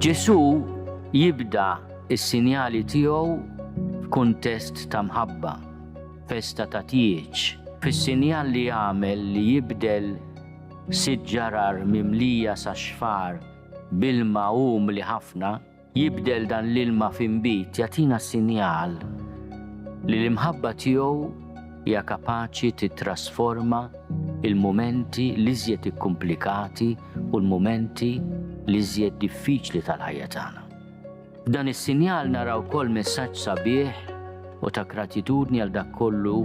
Ġesu jibda is-sinjali tiegħu f'kuntest ta' mħabba, festa ta' tieġ, fis-sinjal li jagħmel li jibdel sitt ġarar mimlija sa' xfar b'ilma umli ħafna, jibdel dan l-ilma f'inbit jagħtina sinjal li l-imħabba tiegħu hija kapaċi titrasforma il-mumenti li iżjed ikkumplikati u l-mumenti li iżjed diffiċli tal-ħajja tagħna. F'dan is-sinjal naraw ukoll messaġġ sabiħ u ta' gratitudni għal dak kollu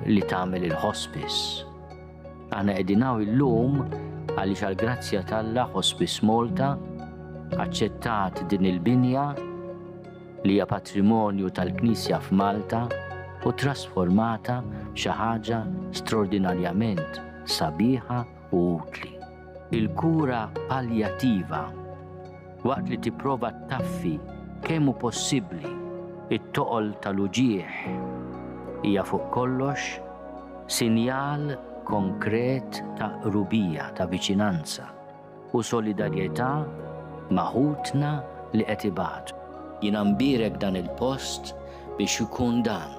li tagħmel il-hospice. Aħna qegħdin hawn illum għaliex għall-grazzja tal-Alla Hospice Malta aċċettat din il-binja li hija patrimonju tal-Knisja f'Malta u trasformata xi ħaġa straordinarjament sabiħa u utli. Il-kura paljattiva waqt li tipprova taffi kemm hu possibbli it-toqol tal-uġigħ hija fuq kollox sinjal konkret ta' qrubija ta' viċinanza u solidarjetà maħutna li qed ibatu. Jiena mbierek dan il-post biex ikun dan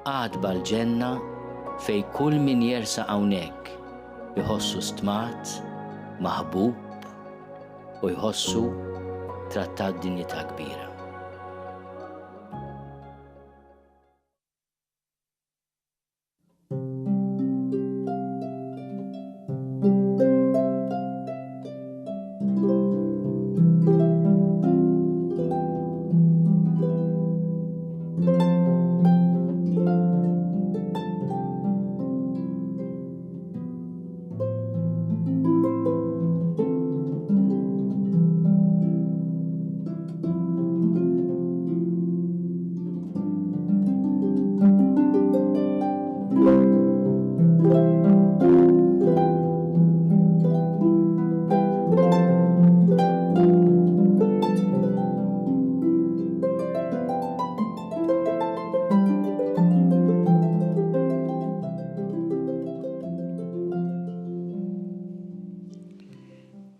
għadba l-ġenna fejn kull min jersa hawnhekk iħossu stmat, maħbub u jħossu trattat dinjità kbira.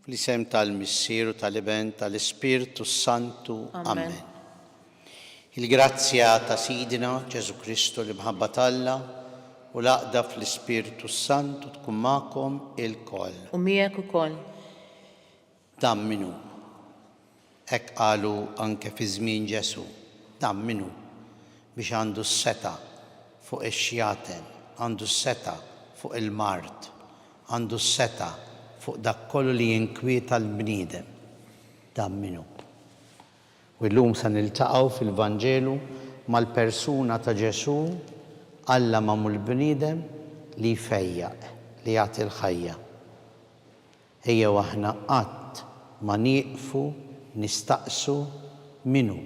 Fl-isem tal-Missieru tal-Iben tal-Ispirtu Santu. Amen. Il-grazzja ta' Sidina Ġesu Kristu li mħabba Alla u l-għaqda fl-Ispirtu Santu tkun magħkom il-koll. U miegħek ukoll. Dan minnu. Hekk qalu anke fi żmien Ġesu. Dan minnu biex għandu s-seta fuq ix-xjaten, għandu s-seta fuq il-mart, għandu s-seta fuq dak kollu li jinkwieta l-bniedem. Dan minnu. U llum se niltaqgħu fil-Vanġelu mal-persuna ta' Ġesu Alla magħmul bniedem li jfejjaq, li jagħti l-ħajja. Ejja aħna qatt ma nieqfu nistaqsu minnu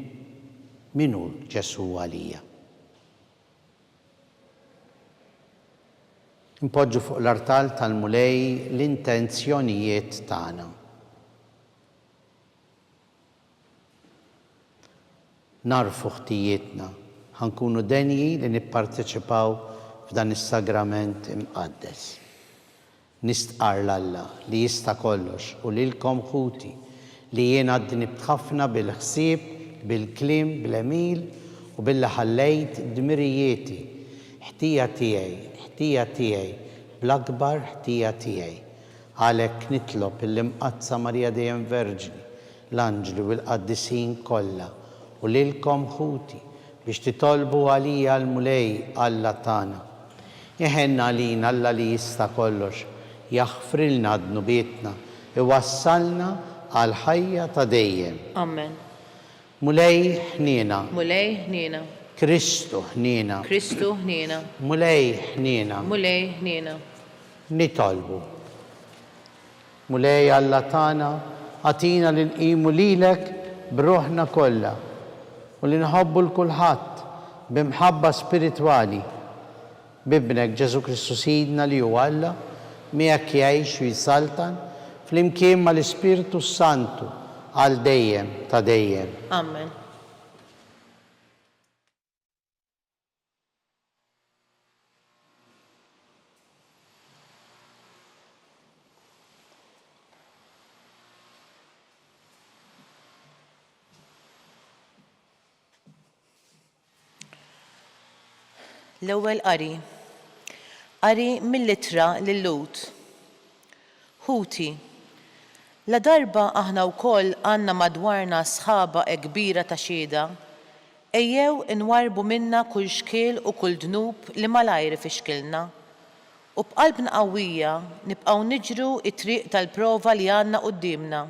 Ġesu għalija. Impoġġu fuq l-artal tal-mulej l-intenzjonijiet tagħna. Narfu ħtijietna, ħankunu denji li nipparteċipaw f'dan is-sagrament imqaddes. Nistqar l-Alla li jista' kollox u lilkom ħuti li jien għaddi nibtħafna bil-ħsieb, bil-kliem, bil-emil u billi ħallejt dmirijieti, ħtija tiegħi, bl-akbar ħtija tiegħi. Għalhekk nitlob il-imqazza Marija Dejjem Verġni, l-anġli u l-qaddisin kollha u lilkom ħuti biex titolbu għalija l-mulej Alla tagħna. Iħenna għalina Alla li jista' kollox, jaħfrilna d-nubietna, iwassalna għal ħajja ta' dejjem. Amen. Mulej ħniena. Mulej ħniena. Kristu ħniena. Kristu ħniena. Mulej ħniena. Mulej ħniena. Nitolbu. Mulej Alla tagħna, għatina li nqimu lilek b'ruħna kollha u li nħobbu l-kulħadd b'imħabba spiritwali b'ibnek Ġesu Kristu Sidna li huwa Alla miegħek jgħix u jsaltan flimkien mal-Ispirtu Santu għal dejjem ta' dejjem. Amen. L-ewwel qari. Qari mill-ittra lil-Lut. Ħuti. La darba aħna wkoll għandna madwarna sħaba kbira ta' xieda, ejjew inwarbu minna kull xkiel u kull dnub li malajr ifixkilna. U b'qalbna qawwija nibqgħu niġru t-triq tal-prova li għandna qudiemna.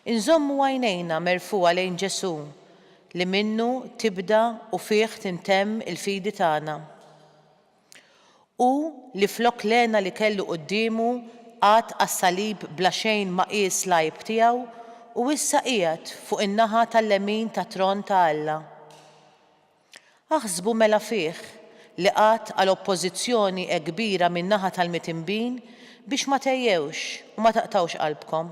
Inżommu għajnejna merfuqa lejn Ġesu li minnu tibda u fih tintemm il-fidi tagħna. U li flok lena li kellu qudiemu għad għas-salib bla xejn ma qies l-għajb tiegħu u issa qiegħed fuq in-naħa tal-lemin tat-tron ta' Alla. Aħsbu mela fih li qatt għal oppożizzjoni kbira min-naħa tal-mitinbin biex ma tejjewx u ma taqtawx qalbkom.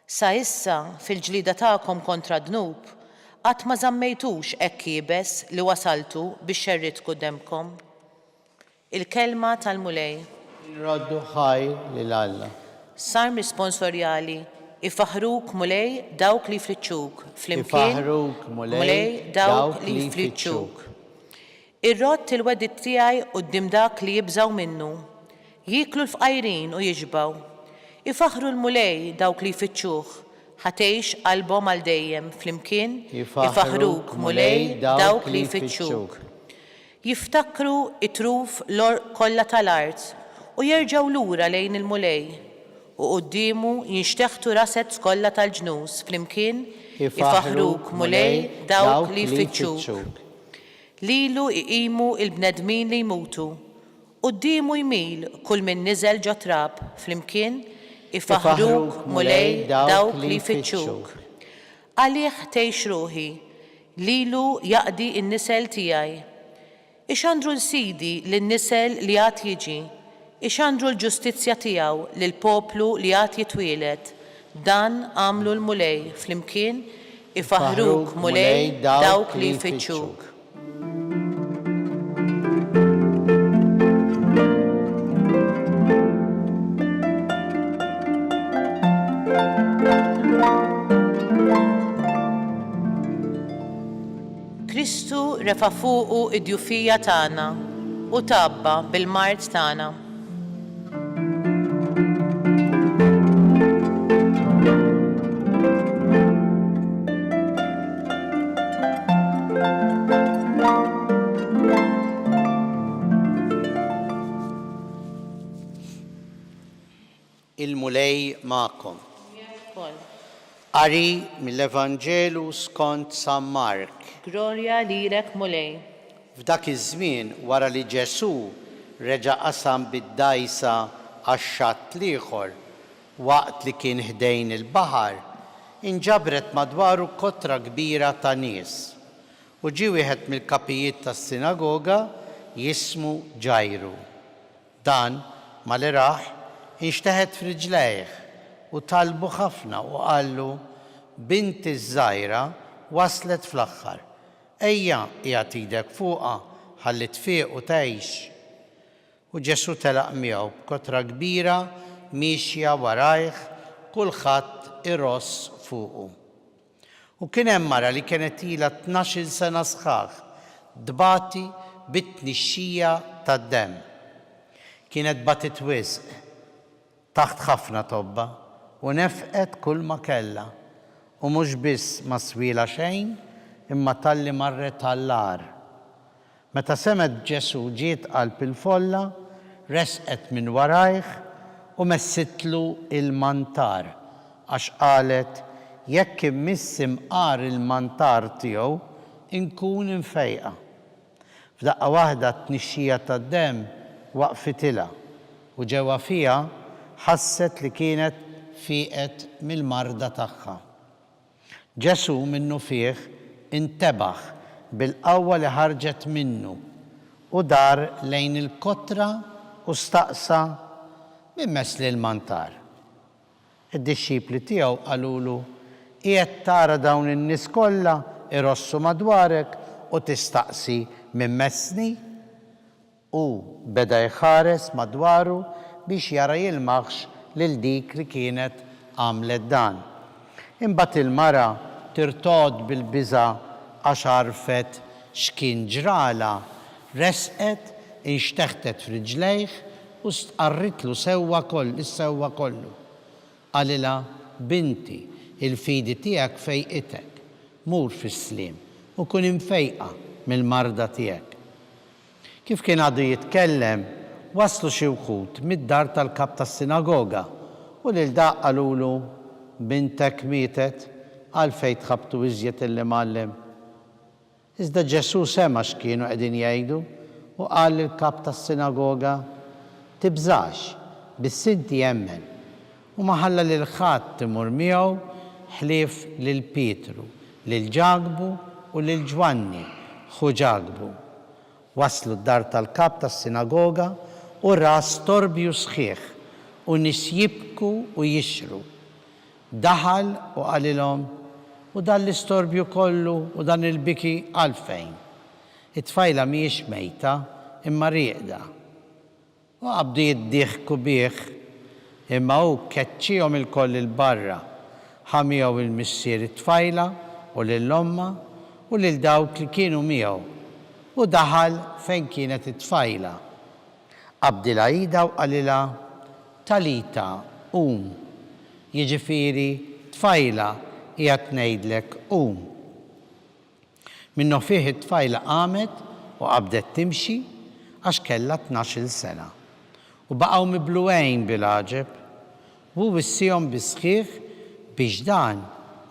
Sa issa fil-ġlida tagħkom kontra dnub qatt ma żammejtux hekk kiebes li wasaltu biex xerritku demkom. Il-kelma tal-mulej. Nroddu ħaj lil Alla. Sarm risponsorjali. Ifaħruk mulej dawk li jfliċċuk. Flimkien Ifaħruk mulej dawk li jfliċċuk. Irrott il-wedit tiegħi quddiem dak li jibżaw minnu. Jiklu l-fqajrin u jiġbaw. Ifaħru l-mulej dawk li jfittxuh. Ħatejx qalbhom għal dejjem flimkien. Ifaħruk mulej dawk li jfittxuk. Jiftakru it-truf l-or kollha tal-art u jerġgħu lura lejn il-mulej u qudiemu jinxteħtu raset kollha tal-ġnus flimkien ifaħruk mulej dawk li jfittxuk. Lilu iqimu il-bnedmin li jmutu. Qudiemu jmil kull min niżel ġo trab flimkien ifaħruk mulej dawk li jfittxuk. Għalih tgħix ruħi, lilu jaqdi n-nisel tiegħi. Ixandru l-sidi lin-nisel li għad jiġi, ixandru l-ġustizzja tiegħu lill-poplu li għad jitwielet. Dan għamlu l-mulej flimkien ifaħruk mulej dawk li jfittxuk. Kristu refa' fuqu id-djufija tagħna u tabba bil-mart tagħna. Il-mulej ma'kom. Qari mill-Evanġelu skont San Mark. Glorja lilek mulej. F'dak iż-żmien wara li Ġesu reġa' qasam bid-dajsa għax-xatt ieħor waqt li kien ħdejn il-baħar, inġabret madwaru kotra kbira ta' nies. U ġie wieħed mill-kapijiet tas-sinagoga jismu Ġajru. Dan mali raħ inxteħed f'riġlejh u talbu ħafna u qallu binti żgħira waslet fl-aħħar. Ejja qiegħed idek fuqha ħalli tfieq u tgħix. U Ġesu telaq miegħu b'kotra kbira mixja warajh kulħadd iross fuqu. U kien hemm mara li kienet ilha 12 sena sħaħ dbati bit-tnixxija tad-demm. Kienet batit wisq taħt ħafna tobba u nefqet kull ma kellha. U mhux biss ma swila xejn, imma talli marret tal-lar. Meta semet Ġesu ġiet qalb il-folla, resqet minn warajh u messitlu il-mantar għax qalet jekk immiss imqar il-mantar tiegħu inkun infejqa. F'daqqa waħda t-tnixxija tad-demm waqfitilha u ġewwa fiha ħasset li kienet fieqet mill-marda tagħha. Ġesu minnu fih intebaħ bil-qawwa li ħarġet minnu u dar lejn il-kotra u staqsa min messli l-mantar. Id-dixxipli tiegħu qalulu qiegħed tara dawn in-nies kollha irossu madwarek u tistaqsi min messni? U beda jħares madwaru biex jara jilmaħx lil dik li kienet għamlet dan. Imbagħad il-mara tirtod bil-biża' għax għarfet x'kien ġrala, resqet, inxteħtet f'riġlejh u stqarrit lu sewwa kollu. Għalila, binti, il-fidi tiegħek fejqitek, mur fis-sliem u kun imfejqa mill-marda tiegħek. Kif kien għadu jitkellem, waslu xi wħud mid-dar tal-kap tas-sinagoga u lil daq qalulu bintek mietet għalfejn tħabbtu iżjed il-Muallim. Iżda Ġesu sema x'kienu qegħdin jgħidu u qal lill-kap tas-sinagoga tibżax bis-sinti jemmen u ma ħalla lil ħadd imur miegħu ħlief lil Pietru, lil Ġagbu u lil Ġwanni ħu Ġagbu. Waslu d-dar tal-kap tas-sinagoga u ra storbju sħiħ u nies jibku u jixru. Daħal u qalilhom u dan l-istorbju kollu u dan il-biki għalfejn. It-tfajla mhijiex mejta imma rieqda. U qabdu jiddiħku bih imma hu keċċihom il-koll il-barra, ħamihom il-missier it-tfajla u lill-omma u lil dawk li kienu miegħu u daħal fejn kienet it-tfajla. Qabdilha ida u qalilha talita jiġifieri tfajla qiegħed ngħidlek Minnu fih it-tfajla qamet u qabdet timxi għax kellha 12 sena. U baqgħu mibluwejn bil-għaġeb u wissihom bi sħiħ biex dan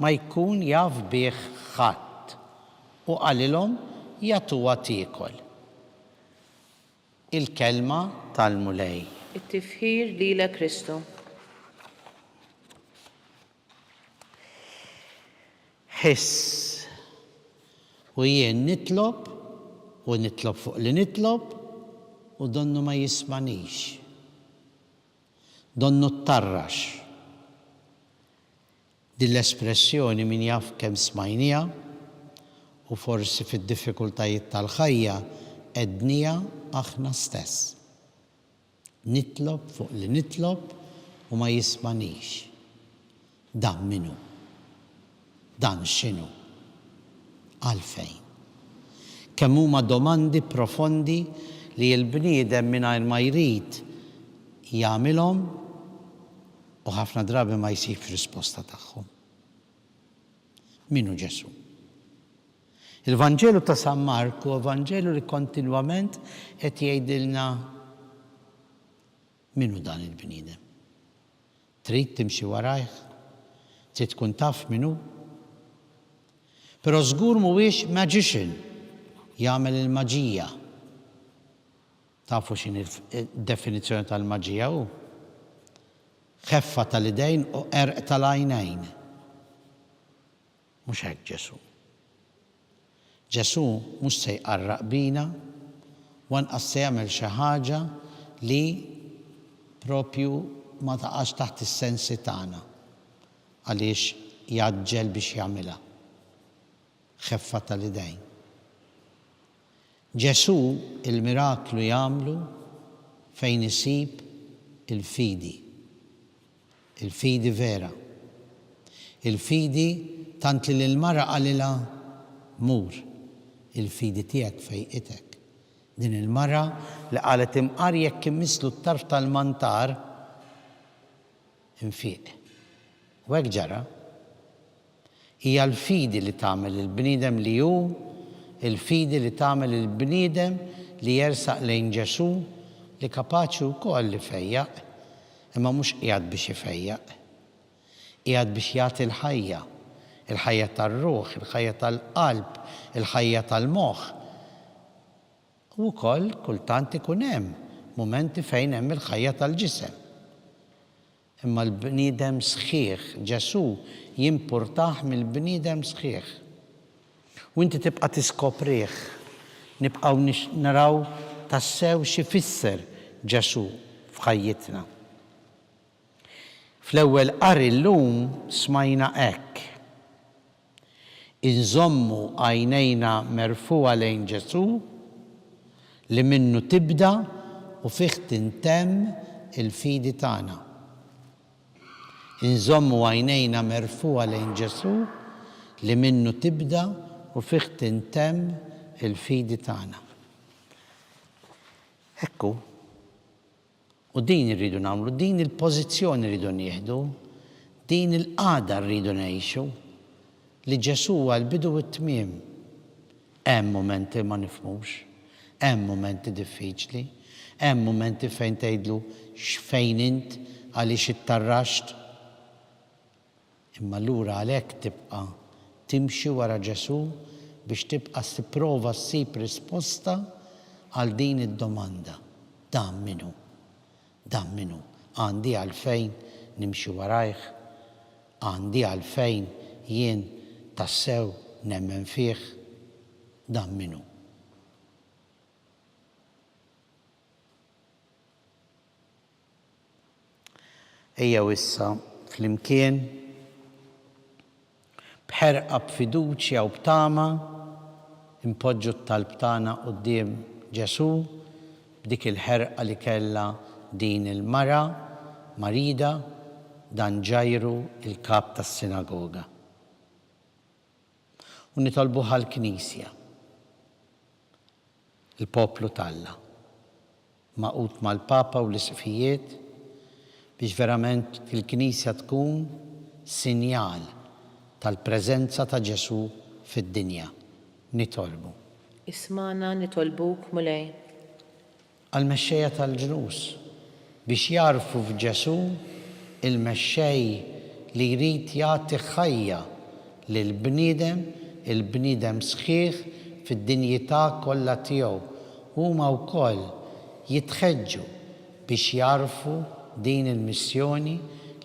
ma jkun jaf bih ħadd u qalilhom jagħtuha tiekol. Il-kelma tal-mulej. It-tifħir lilek Kristu. Ħiss u jien nitlob fuq li nitlob u donnu ma jismanix. Donnu tarrax. Din l-espressjoni min jaf kemm smajnija u forsi fid-diffikultajiet tal-ħajja ednija aħna stess. Nitlob fuq li nitlob u ma jismanix. Dan minu? Dan x'inhu? Għalfejn? Kemm huma domandi profondi li l-bniedem mingħajr ma jrid jagħmilhom u ħafna drabi ma jsib risposta tagħhom. Minu Ġesu? Il-Vanġelu ta' San Marku, Vanġelu li kontinwament qed jgħidilna minu dan il-bniedem. Trid timxi warajh? Trid tkun taf minu? Però żgur mhuwiex magician jagħmel il-maġija. Tafu x'in id-definizzjoni tal-maġija hu? Ħeffa tal-idejn u erq tal-għajnejn. Mhux hekk Ġesu. Ġesu mhux se jqarraq bina u anqas se jagħmel xi ħaġa li propju ma taqax taħt is-sensi tagħna għaliex jaġġel biex jagħmilha. Ħeffa tal-idejn. Ġesu il-miraklu jagħmlu fejn isib il-fidi. Il-fidi vera. Il-fidi tant li l-mara qalilha mur. Il-fidi tiegħek fejqitek. Din il-mara li qalet imqar jekk imisslu t-tarf tal-mantar infiq. U hekk ġara. Hija l-fidi li tagħmel il-bniedem li hu, il-fidi li tagħmel il-bniedem li jersaq lejn Ġesu li kapaċi wkoll li fejjaq, imma mhux qiegħed biex ifejjaq. Qiegħed biex jagħti l-ħajja, il-ħajja tar-ruħ, il-ħajja tal-qalb, il-ħajja tal-moħħ. U wkoll kultant ikun hemm mumenti fejn hemm il-ħajja tal-ġisem. Imma l-bniedem sħiħ, Ġesu jimpurtah mill-bniedem sħiħ. U inti tibqa' tiskoprih, nibqgħu naraw tassew xi fisser Ġesu f'ħajjitna. Fl-ewwel qari llum smajna hekk. Inżommu għajnejna merfuqa lejn Ġesu li minnu tibda u fih tintemm il-fidi tagħna. Inżommu għajnejna merfuqa lejn Ġesu li minnu tibda u fih tintemm il-fidi tagħna. Ekku. U din irridu nagħmlu, din il-pożizzjoni rridu nieħdu, din il-qagħda rridu ngħixu li Ġesu huwa l-bidu u t-tmiem. Hemm momenti ma nifhmux, hemm momenti diffiċli, hemm momenti fejn tgħidlu x'fejn int għaliex ittarraxt. Imma allura għalhekk tibqa' timxi wara Ġesu biex tibqa' tipprova ssib risposta għal din id-domanda. Dan minnu? Dan minnu? Għandi għalfejn nimxi warajh, għandi għalfejn jien tassew nemmen fih, dan minnu? Ejjew issa flimkien bħerqa b'fiduċja u b'tama impoġġu t-talb tagħna quddiem Ġesu b'dik il-ħerqa li kellha din il-mara marida dan Ġajru il-kap tas-sinagoga. U nitolbu għall-Knisja, il-poplu talla, maqut mal-Papa u l-isfijiet biex verament il-Knisja tkun sinjal tal-preżenza ta' Ġesu fid-dinja. Nitolbu. Ismana nitolbuk mulej. Għal-mexxejja tal-ġnus biex jarfu f'Ġesu il-mexxej li jrid jagħti ħajja lill-bniedem, il-bniedem sħiħ fid-dinjità kollha tiegħu. Huma wkoll jitħeġġu biex jarfu din il-missjoni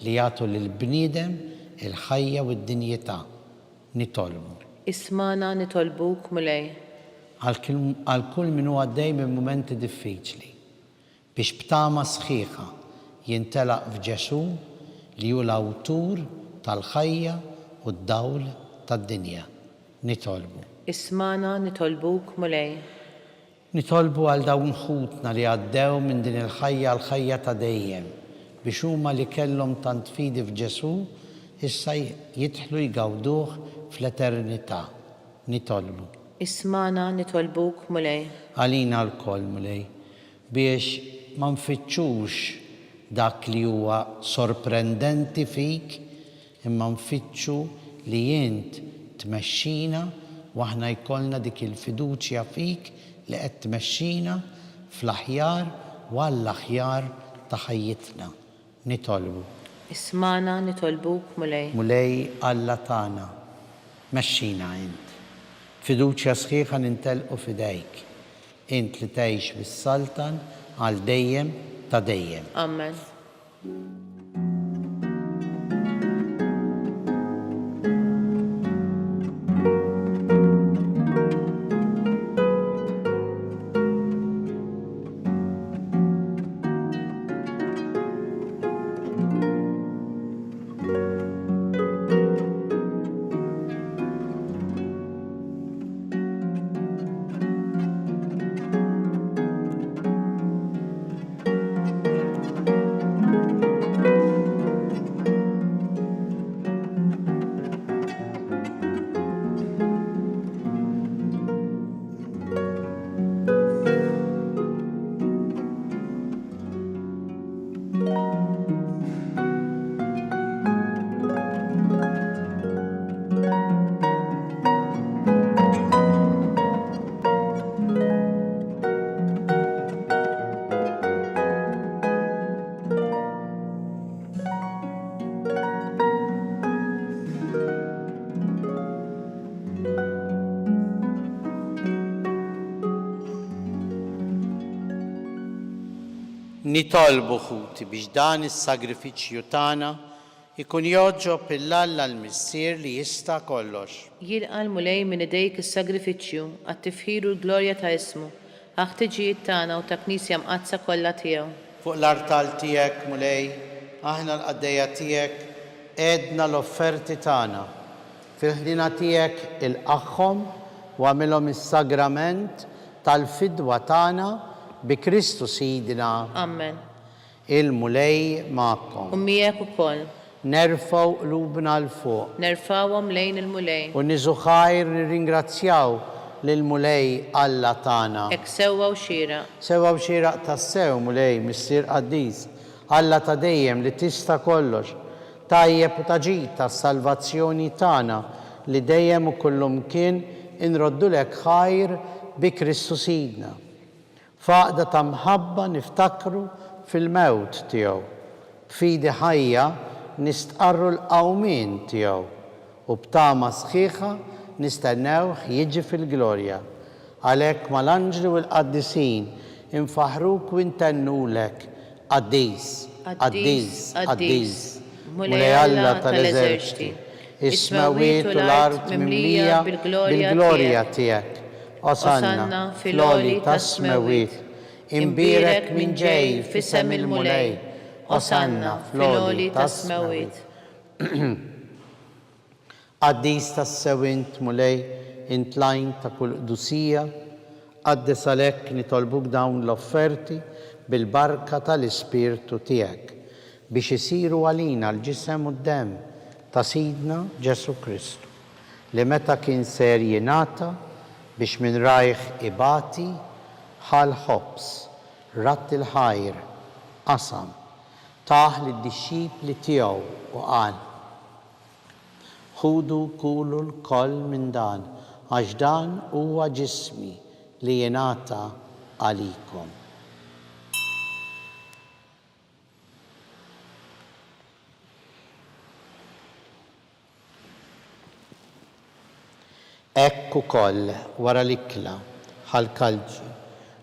li jagħtu lill-bniedem il-ħajja u d-dinjità. Nitolbu. Ismana nitolbuk mulej. Għal kull min huwa għaddej minn mumenti diffiċli biex b'tama sħiħa jintelaq f'Ġesu li hu l-awtur tal-ħajja u d-dawl tad-dinja. Nitolbu. Ismana nitolbuk mulej. Nitolbu għal dawn ħutna li għaddew minn din il-ħajja l-ħajja ta' dejjem biex huma li kellhom tant fidi f'Ġesu issa jidħlu jgawduh fl-eternità. Nitolbu. Ismana nitolbuk mulej. Għalina l-koll mulej biex ma nfittxux dak li huwa sorprendenti fik imma nfittxu li jint tmexxina u aħna jkollna dik il-fiduċja fik li qed tmexxina fl-aħjar u għall-aħjar ta' ħajjitna. Nitolbu. Ismana nitolbuk mulej. Mulej Alla tagħna, mexxina int. Fiduċja sħiħa nintelqu fidejk. Int li tgħix bis-saltan għal dejjem ta' dejjem. Amen. Nitolbu ħuti biex dan is-sagrifiċċju tagħna ikun joġġob il-Alla l-Missier li jista' kollox. Jilqa' mulej minn idejk is-sagrifiċċju għat-tifħir u l-glorja ta' ismu, ħtiġijiet tagħna u ta' Knisja mqazza kollha tiegħu. Fuq l-artal tiegħek mulej, aħna l-qaddejja tiegħek għedna l-offerti tagħna. Fil-ħdina tiegħek il-qaħħom u għamilhom is-sagrament tal-fidwa tagħna bi Kristu Sidina. Amen. Il-mulej magħkom. U miegħek ukoll. Nerfgħu qlubna l fuq. Nerfawhom lejn il-mulej. U niżu ħajr nirringrazzjaw lil-mulej Alla tagħna. Ek sewwa u xieraq. Sewwa u xieraq tas-sew mulej missier Qaddis, Alla ta' dejjem li tista' kollox, tajjeb u taġid tas-salvazzjoni tagħna li dejjem u kullumkien inroddulek ħajr bi Kristu Sidna. Faqda ta' mħabba niftakru fil-mewt tiegħu. Fidi ħajja nistqarru l-qawmien tiegħu u b'tama sħiħa nistennewh jiġi fil-glorja. Għalhekk mal-anġli u l-qaddisin infaħruk u intennulek Qaddis, Qaddis, Qaddis, mulej Alla tal-eżerċiti, is-smawiet u l-art mimlija bil-glorja tiegħek. Osanna fil-għoli tas-smawiet, imbierek min ġej f'isem il-mulej. Osanna fil-għoli tas-smawiet. Qaddis tas-sewint mulej intlajn ta' kull qdusija, qaddis għalhekk nitolbuk dawn l-offerti bil-barka tal-Ispirtu tiegħek biex isiru għalina l-ġisem u d-dem ta' Sidna Ġesu Kristu li meta kien ser jingħata biex minn rajh ibati ħal ħobs, ratt il-ħajr, qasam, taħ lid-dixxipli tiegħu u qal: ħudu kulu l-koll minn dan, għax dan huwa ġismi li jingħata għalikom. Ekk ukoll wara l-ikla ħal-kalġi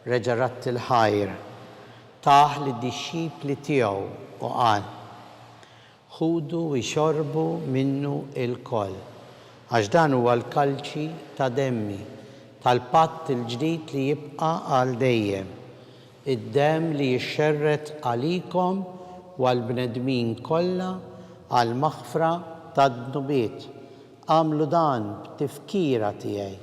reġa' ratt il-ħajr taħ lid-dixxipli tiegħu u qal: ħudu u jxorbu minnu il-koll, għax dan huwa l-kalċi ta' demmi tal-patt il-ġdid li jibqa' għal dejjem, id-demm li jixxerret għalikom u għall-bnedmin kollha għal maħfra tad-dnubiet. Għamlu dan b'tifkira tiegħi.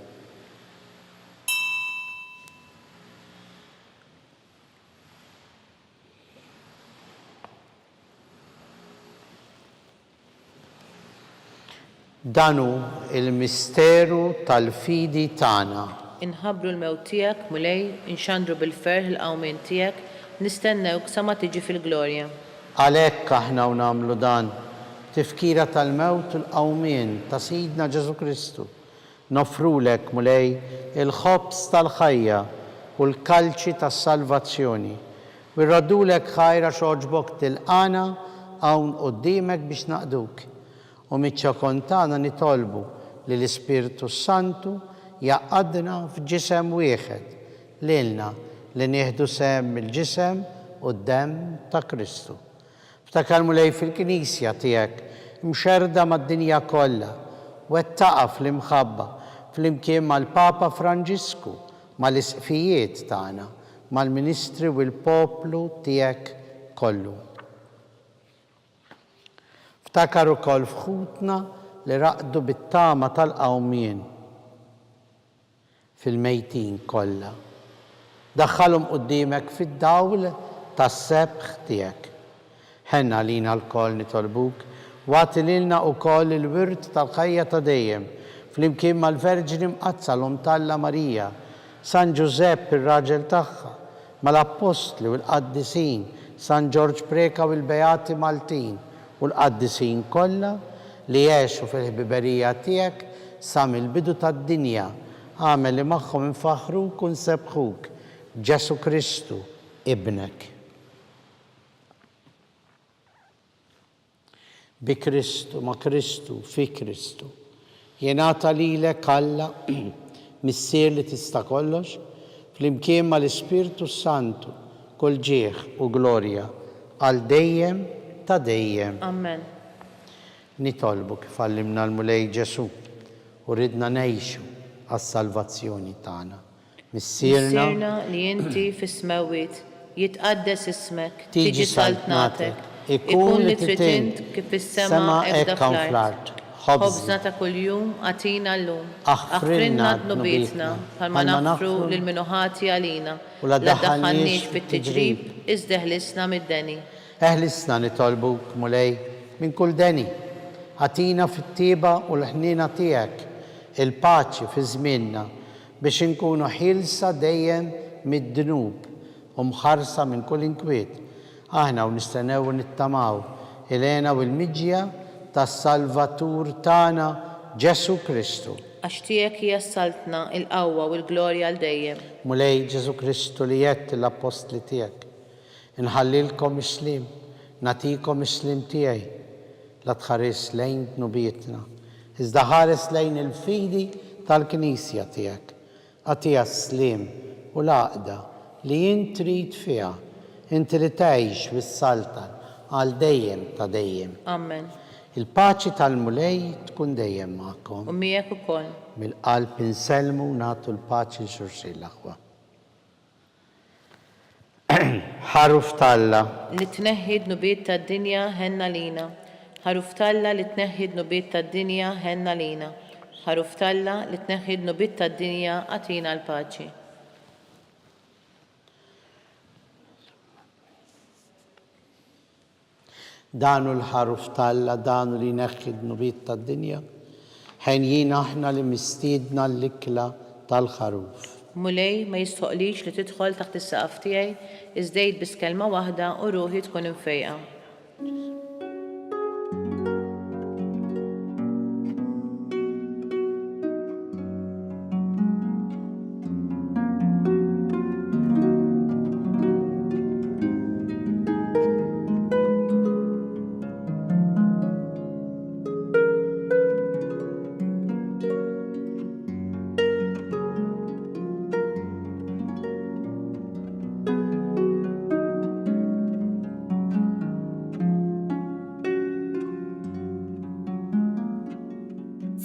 Danu il-misteru tal-fidi tagħna. Inħabbru l-mewt tiegħek mulej, inxandru bil-ferħ il-qawmien tiegħek, nistennewk sa ma tiġi fil-glorja. Għalhekk aħna u nagħmlu dan tifkira tal-mewt u l-qawmien ta' Sidna Ġesu Kristu. Nofrulek mulej il-ħobs tal-ħajja u l-kalċi tas-salvazzjoni. U rradulek ħajra x'oġbok tilqana hawn quddiemek biex naqduk. U miċ-ċokontana nitolbu li l-Ispirtu Santu jaqadna f'ġisem wieħed lilna li nieħdu sehem il-ġisem u d-demm ta' Kristu. Ftakar mulej fil-Knisja tiegħek mxerda mad-dinja kollha, wettaqa fl-imħabba fl-imkien mal-Papa Franġisku, mal-isqfijiet tagħna, mal-Ministri u l-poplu tiegħek kollu. Ftakar ukoll fħutna li raqdu bit-tama tal-qawmien fil-mejtin kollha. Daħħalhom quddiemek fid-dawl tas-sebħ tiegħek. Ħenna lina l-koll nitolbuk, wagħti lilna wkoll il-wirt tal-ħajja ta' dejjem, flimkien mal-Verġini Mqazza l-Omtalla Marija, San Giuseppe ir-raġel tagħha, mal-Apostli u l-Qaddisin, San George Preka u l-Beati Maltin u l-Qaddisin kollha li jgħixu fil-ħbiberija tiegħek sa mill-bidu tad-dinja, għamel li magħhom infaħruk u nsebħuk Ġesu Kristu ibnek. Bi Kristu, ma' Kristu, fi Kristu. Jingħata lilek Alla, missier li tista' kollox, flimkien mal-Ispirtu Santu, kull ġieħ u glorja, għal dejjem ta' dejjem. Amen. Nitolbu kif għallimna l-mulej Ġesu u ridna ngħixu għas-salvazzjoni tagħna. Missierna li inti fis-smawiet, jitqaddes ismek, tiġi saltnatek. Ikun li tritint kif is-sema hekk hawn fl-art. Ħobżna ta' kuljum għatina llum. Aħfrinna dnubietna bħalma nafru lil minuħati għalina. U la ddaħħalniex fit-tiġrib iżda ħlisna mid-deni. Eħlisna nitolbuk mulej minn kull deni. Għatina fit-tieba u l-ħnina tiegħek il-paċi fi żmienna biex inkunu ħilsa dejjem mid-dnub u mħarsa minn kull inkwiet. Aħna u nistennew u nittamaw il-għena u l-miġja tas-Salvatur tagħna Ġesu Kristu. Għax tiegħek hija saltna il-qawwa u l-glorja għal dejjem. Mulej Ġesu Kristu li jett l-apostli tiegħek. Inħallilkom islim, natikom islim tiegħi la tħares lejn dnubietna. Iżda ħares lejn il-fidi tal-Knisja tiegħek. Għatija slim u l-għaqda li jint trid fiha, inti li tgħix bis-saltan għal dejjem ta' dejjem. Amen. Il-paċi tal-mulej tkun dejjem magħkom. U miegħek ukoll. Mill-qalb inselmu nagħtu l-paċi l-xulxin l-aħwa. Ħaruf Talla. Li tneħħi dnubiet tad-dinja ħenna lina. Ħaruf Talla li tneħħi dnubiet tad-dinja ħenna lina. Ħaruf Talla li tneħħi dnubiet tad-dinja għatina l-paċi. Danu l-ħaruf Talla, danu li neħħi dnubiet tad-dinja, ħenjin aħna li mistiedna l-ikla tal-ħaruf. Mulej ma jistoqlix li tidħol taħt is-saqaf tiegħi iżdejt biss kelma waħda u ruħi tkun imfejqa.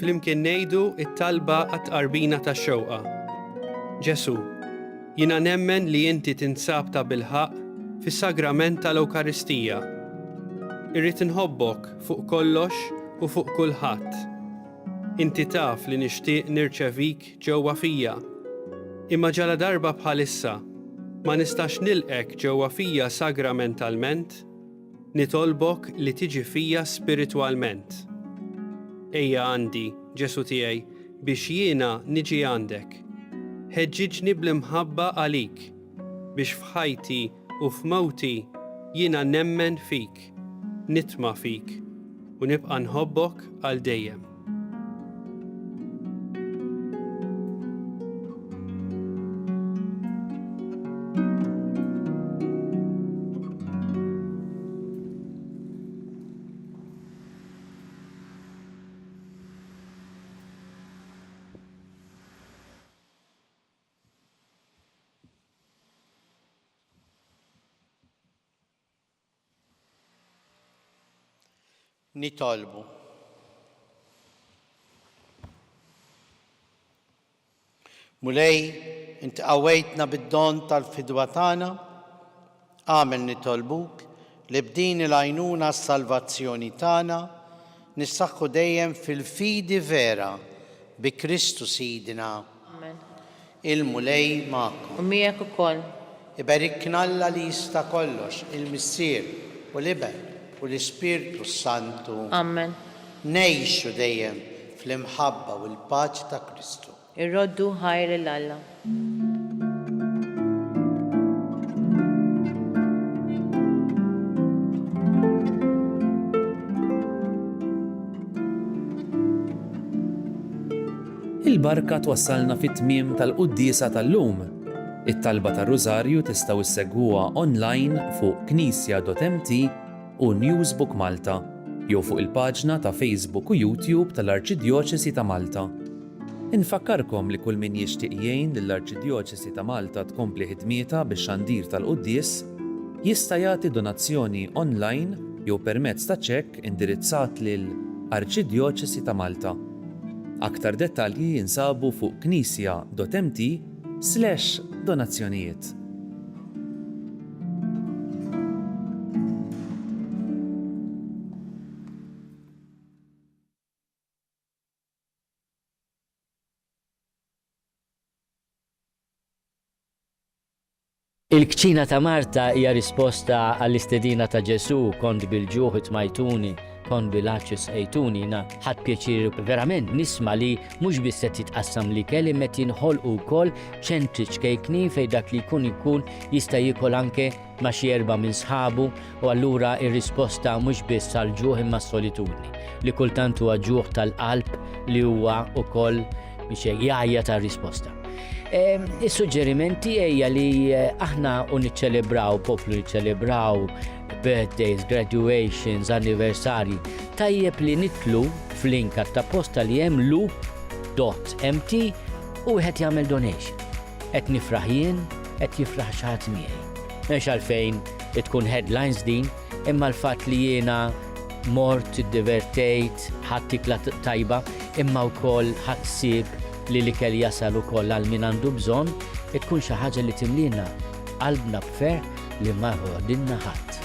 Flimkien ngħidu it-talba għat-qarbina tax-xewqa. Ġesu, jiena nemmen li inti tinsab ta' bilħaq fis-sagrament tal-Ewkaristija. Irrid inħobbok fuq kollox u fuq kulħadd. Inti taf li nixtieq nirċevik ġewwa fija. Imma ġala darba bħalissa ma nistax nilqek ġewwa fija sagramentalment, nitolbok li tiġi fija spiritwalment. Ejja għandi, Ġesu tiegħi, biex jiena niġi għandek. Ħeġġiġni bl-imħabba għalik, biex f'ħajti u f'mewti jiena nemmen fik, nitma' fik u nibqa' nħobbok għal dejjem. Nitolbu. Mulej, inti qawwejtna bid-don tal-fidwa tagħna, għamel nitolbuk li b'din il-għajnuna s-salvazzjoni tagħna nissaħħu dejjem fil-fidi vera bi Kristu Sidina. Amen. Il-mulej magħkom. U miegħek ukoll. Ibarikna Alla li jista' kollox, il-Missier u l-Iben u l-Ispirtu Santu. Amen. Nejxu dejjem fl-imħabba u l-paċi ta' Kristu. Irroddu ħajr l-Alla. Il-barka twassalna fit-tmiem tal-quddiesa tal-lum. It-talba tar-Rużarju tistgħu issegwuha online fuq knisja.mt u Newsbook Malta, jew fuq il-paġna ta' Facebook u YouTube tal-Arċidjoċesi ta' Malta. Infakkarkom li kull min jixtieq jgħin lill-Arċidjoċesi ta' Malta tkompli ħidmietha bix-xandir tal-Qudies jista' jagħti donazzjoni online jew permezz ta' ċekk indirizzat lil Arċidjoċesi ta' Malta. Aktar dettalji jinsabu fuq knisja.mt/donazzjonijiet. Il-kċina ta' Marta hija risposta għall-istedina ta' Ġesu kont bil-ġuħ itmajtuni kon bilaċis ejtuni na ħadd pjaċir verament nisma li mhux biss qed jitqassam li kelli met jinħolqu wkoll ċentri ċkejkni fejn dak li jkun jista' jiekol anke ma' xi erba' minn sħabu u allura ir-risposta mhux biss għall-ġuħ imma s-solitudni li kultant huwa ġuħ tal-qalb li huwa wkoll biex jgħajja tar-risposta. Is-suġġerimenti hija li aħna niċċelebraw poplu niċċelebraw birthdays, graduations, anniversari. Tajjeb li nitlu f'link ta' posta li hemm loop.mt u wieħed jagħmel donation. Qed nifraħ jien, qed jifraħ xi ħadd miegħi. Mhux għalfejn tkun headlines din, imma l-fatt li jiena mort iddivertejt, ħadd tikla tajba, imma wkoll ħadd sieb li kell jasal ukoll għal min għandu bżonn, tkun xi ħaġa li timlina qalbna b'ferħ li ma ħodilna ħadd.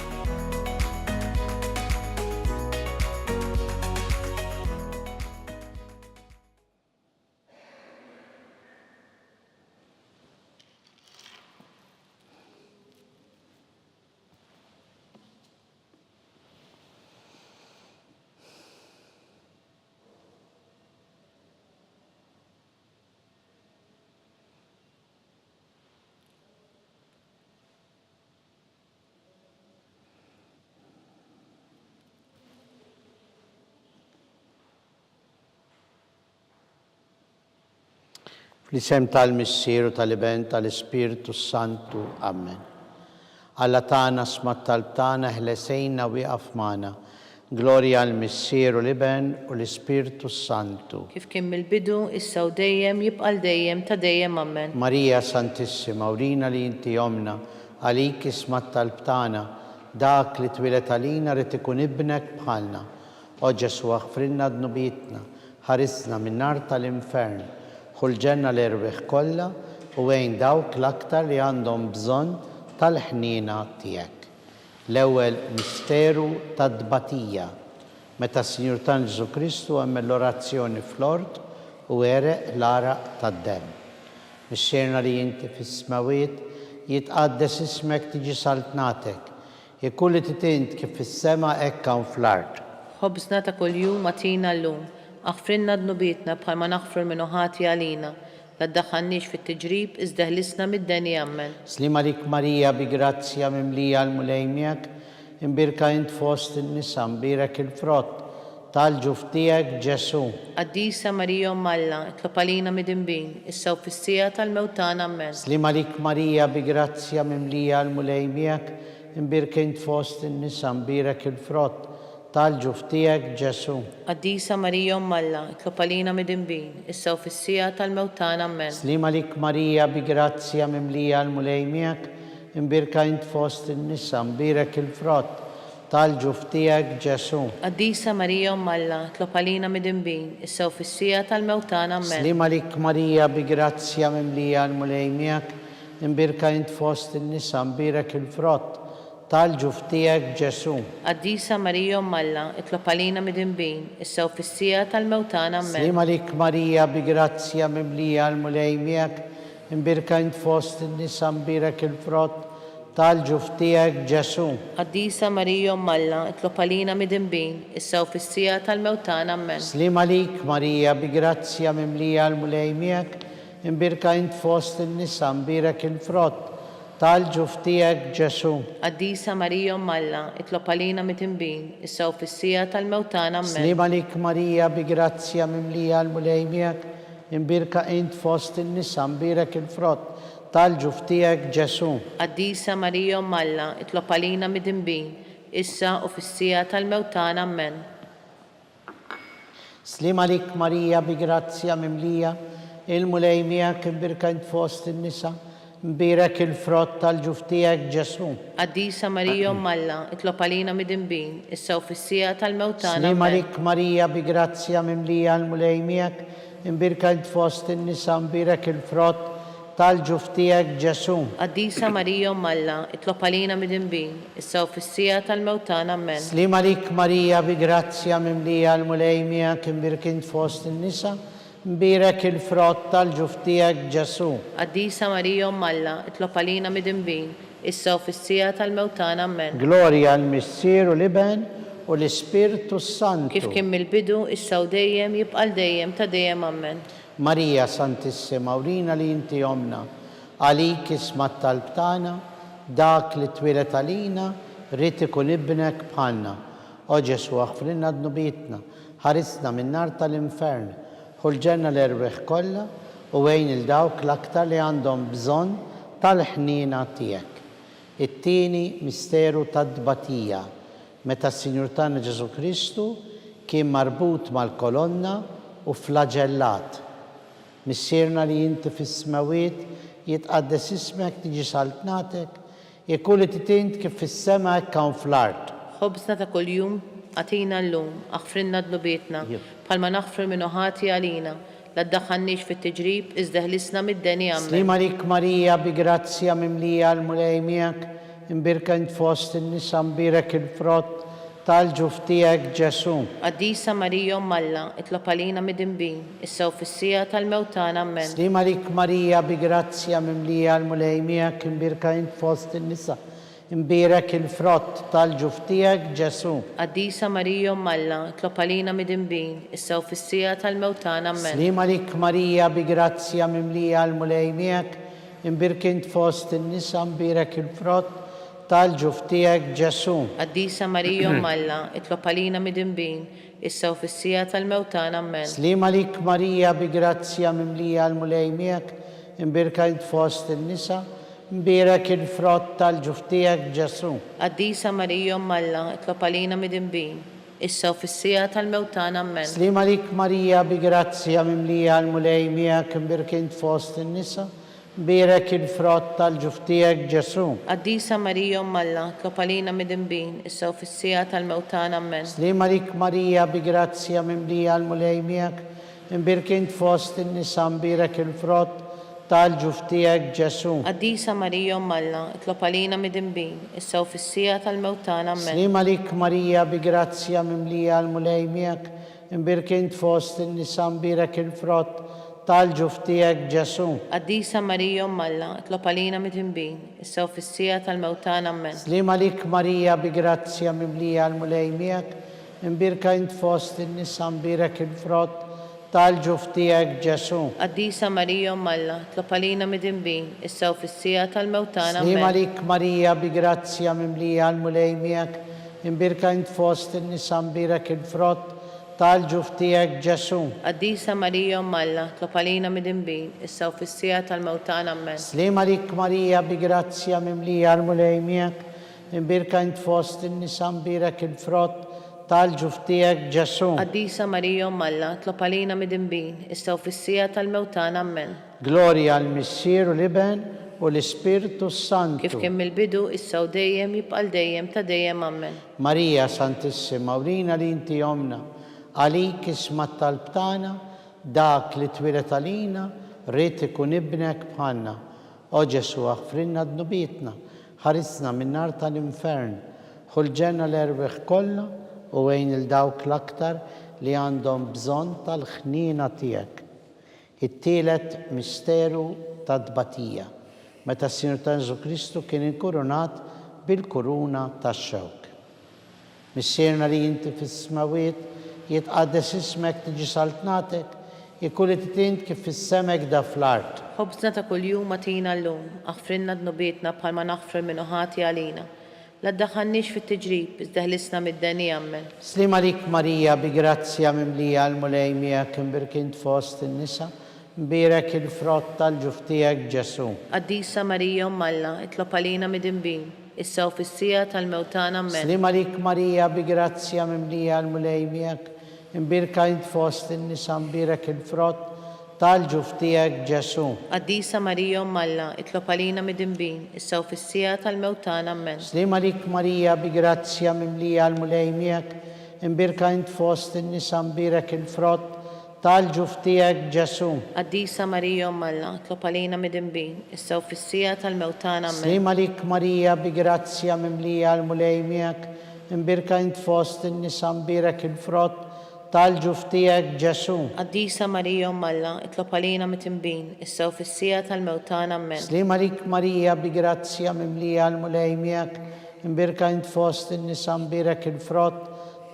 Fl-isem tal-Missieru tal-Iben tal-Ispiritu Santu. Amen. Alla tagħna smat tal-btana ħlesejna wieqaf magħna. Glorja għall-Missieru l-Iben u l-Ispiritu Santu. Kif kien mill-bidu, issa u dejjem jibqa' dejjem ta' dejjem amen. Marija Santissima, urina li inti omna, għalik ismat tal-btana, dak li twilet għalina rid ikun ibnek bħalna. O Ġesu aħfrilna dnubietna, ħarisna min-nar tal-infern. Kull ġenna l-irbeħ kollha u għejn dawk l-aktar li għandhom bżonn tal-ħnina tiegħek. L-ewwel misteru tad-dbatija, meta s-Sinjur tan Ġesu Kristu għamel l-orazzjoni fl-ort u għereq l-araq tad-demm. Mixxierna li inti fis-smawiet jitqaddes ismek tiġi saltnatek, jekk li titint kif fis-sema hekk hawn fl-art. Ħobżna ta' kuljum atina llum. Aħfrinna dnubietna bħalma naħfru minnu ħati għalina, la ddaħħalniex fit-tiġrib iżda ħlisna mid-deni ammen. Slima lik Marija bi grazzja mimlija l-mulejmijak, imbirka int fost in-nisa, mbirek il-frott, tal-ġuf tiegħek Ġesu. Qaddisa Marija Alla, itlob għalina mid-inbin, issa u fis-sija tal-mewtana ammen. Slima lik Marija bi grazzja mimlija l-mulejmijak, imbirka int fost in-nisa, mbirek il-frott, tal-ġuf tiegħek Ġesu. Qaddisa Marija Alla, itlob għalina mid-inbin, issa u fis-sija tal-mewtana ammen. Slima lik Marija bi grazzja mimlija l-mulejmijak, imbirka int fost in-nisa, mbirek il-frott, tal-ġuf tiegħek Ġesu. Qaddisa Marija Alla, itlob għalina mid-inbin, issa u fis-sija tal-mewtana ammen. Slima lik Marija bi grazzja mimlija l-mulejmijak, imbirka int fost in-nisa, mbirek il-frott, tal-ġuf tiegħek Ġesu. Qaddisa Marija Alla, itlob għalina mid-inbin, issa u fis-sija tal-mewtana ammen. Slima lik Marija bi grazzja mimlija l-mulejmijak, imbirka int fost in-nisa, mbirek il-frott, tal-ġuf tiegħek Ġesu. Qaddisa Marija Alla, itlob għalina mid-inbin, issa u fis-sija tal-mewtana ammen. Slima lik Marija bi grazzja mimlija l-mulejmijak, imbirka int fost in-nisa, mbirek il-frott, tal-ġuf tiegħek Ġesu. Qaddisa Marija Alla, itlob għalina mid-inbin, issa u fis-sija tal-mewtana ammen. Slima lik Marija bi grazzja mimlija l-mulejmijak, imbirka int fost in-nisa, mbirek il-frott, tal-ġuf tiegħek Ġesu. Qaddisa Marija Alla, itlob għalina mid-inbin, issa u fis-sija tal-mewtana ammen. Slima lik Marija bi grazzja mimlija il-mulejmijak, imbirka int fost in-nisa, mbirek il-frott tal-ġuf tiegħek Ġesu. Qaddisa Marija Alla, itlob għalina mid-inbin, issa u fis-sija tal-mewtana Slima ammen. lik Marija bi grazzja mimlija l-mulejmijak, imbirka int fost in-nisa, mbirek il-frott, tal-ġuf tiegħek Ġesu. Qaddisa Marija Alla, itlob għalina mid-inbin, issa u fis-sija tal-mewtana ammen. Slima lik Marija bi grazzja mimlija l-mulejmijak, imbirka int fost in-nisa, mbirek il-frott tal-ġuf tiegħek Ġesu. Qaddisa Marija Alla, itlob għalina mid-inbin, issa u fis-sija tal-mewtana ammen. Glorja għall-Missieru l-Iben u l-Ispirtu Santu. kif kien mill-bidu, issa u dejjem, jibqa' dejjem ta' dejjem ammen. Marija Santissima, urina li inti omna, għalik ismat tal-btana, dak li twilet għalina, rrit ikun ibnek bħalna. O Ġesu, aħfrinna d-nubitna, ħarisna minn nar tal-infern, ħulġenna l-erweħ kollha u għejn il-dawk l-aktar li għandhom bżonn tal-ħnina tiegħek. It-tieni misteru tad-dbatija, meta s-Sinjur tagħna Ġesu Kristu kien marbut mal-kolonna u flagellat. Missierna li inti fis-smawiet jitqaddes ismek, tiġi saltnatek, jekk li titint kif fis-sema hekk hawn fl-art. Ħobżna ta' kuljum għatina llum, aħfrinna d-nubietna, bħalma naħfru minnu ħati għalina, la ddaħħalniex fit-tiġrib, iżda ħlisna mid-deni ammen. Slima lik Marija bi grazzja mimlija l-mulej miegħek, imbirka int fost in-nisa mbirek il-frott tal-ġuf tiegħek Ġesu. Qaddisa Marija Malla, itlob għalina mid-imbin, issa u fis-sija tal-mewtana ammen. Slima lik Marija bi grazzja mimlija l-mulej miegħek, imbirka int fost in-nisa imbirek il-frott tal-ġuf tiegħek Ġesu. Qaddisa Marija Malla, itlob għalina mid-imbin, issa u fis-sija tal-mewtana ammen. Slima lik Marija bi grazzja mimlija l-mulej miegħek, imbirka int fost in-nisa imbirek il-frott tal-ġuf tiegħek Ġesu. Qaddisa Marija Malla, itlob għalina mid-imbin, issa u fis-sija tal-mewtana ammen. Slima lik Marija bi grazzja mimlija l-mulej miegħek, imbirka int fost in-nisa imbirek il-frott tal-ġuf tiegħek Ġesu. Qaddisa Marija Malla, itlob għalina mid-imbin, issa u fis-sija tal-mewtana ammen. Slima lik Marija bi grazzja mimlija l-mulej miegħek, imbirek int fost in-nisa imbirek il-frott tal-ġuf tiegħek Ġesu. Qaddisa Marija Malla, itlob għalina mid-imbin, issa u fis-sija tal-mewtana ammen. Slima lik Marija bi grazzja mimlija l-mulej miegħek, imbirek int fost in-nisa imbirek il-frott tal-ġuf tiegħek Ġesu. Qaddisa Marija Malla, itlob għalina mid-imbin, issa u fis-sija tal-mewtana ammen. Slima lik Marija bi grazzja mimlija l-mulej miegħek, imbirek int fost in-nisa imbirek il-frott tal-ġuf tiegħek Ġesu. Qaddisa Marija Malla, itlob għalina mid-imbin, issa u fis-sija tal-mewtana ammen. Slima lik Marija bi grazzja mimlija l-mulej miegħek, imbirka int fost in-nisa imbirek il-frott tal-ġuf tiegħek Ġesu. Qaddisa Marija Malla, itlob għalina mid-imbin, issa u fis-sija tal-mewtana Slima ammen. lik Marija bi grazzja mimlija l-mulej miegħek, imbirka int fost in-nisa imbirek il-frott tal-ġuf tiegħek Ġesu. Qaddisa Marija Malla, itlob għalina mid-imbin, issa u fis-sija tal-mewtana ammen. Slima lik Marija bi grazzja mimlija l-mulej miegħek, imbirka int fost in-nisa imbirek il-frott tal-ġuf tiegħek Ġesu. Qaddisa Marija Malla, itlob għalina mid-imbin, issa u fis-sija tal-mewtana ammen. Glorja għal-Missier u l-Iben u l-Ispirtu Kif Santu. kien mill-bidu, issa u dejjem, jibqa' dejjem ta' dejjem ammen. Marija Santissima, urina li inti omna, għalik ismat tal-btana, dak li twilet għalina, rrit ikun ibnek bħalna. O Ġesu, aħfrinna d-nubietna, ħarisna minn nar tal-infern, ħulġenna l-erweħ kollha u għejn il-dawk l-aktar li għandhom bżonn tal-ħnina tiegħek. It-tielet misteru tad-dbatija, meta s-Sinjur ta' Ġesu Kristu kien inkurunat bil-kuruna tax-xewk. Missierna li inti fis-smawiet jitqaddes ismek, tiġi saltnatek, jekk li titint kif fis-semek da fl-art. Ħobżna ta' kuljum għatina llum, aħfrinna d-nubietna bħalma naħfru minnu ħati għalina. La ddaħħalniex fit-tiġrib, iżda ħlisna mid-deni ammen. Slima lik Marija bi grazzja mimlija l-mulej miegħek, imbirek int fost in-nisa imbirek il-frott tal-ġuf tiegħek Ġesu. Qaddisa Marija Malla, itlob għalina mid-imbin, issa u fis-sija tal-mewtana ammen. Slima lik Marija bi grazzja mimlija l-mulej miegħek, imbirka int fost in-nisa imbirek il-frott tal-ġuf tiegħek Ġesu. Qaddisa Marija Malla, itlob għalina mid-imbin, issa u fis-sija tal-mewtana ammen. Slima lik Marija bi grazzja mimlija l-mulej miegħek, imbirka int fost in-nisa imbirek il-frott tal-ġuf tiegħek Ġesu. Qaddisa Marija Malla, itlob għalina mid-imbin, issa u fis-sija tal-mewtana ammen. Slima lik Marija bi grazzja mimlija l-mulej miegħek, imbirka int fost in-nisa imbirek il-frott tal-ġuf tiegħek Ġesu. Qaddisa Marija Malla, itlob għalina mid-imbin, issa u fis-sija tal-mewtana ammen. Slima lik Marija bi grazzja mimlija l-mulej miegħek, imbirka int fost in-nisa imbirek il-frott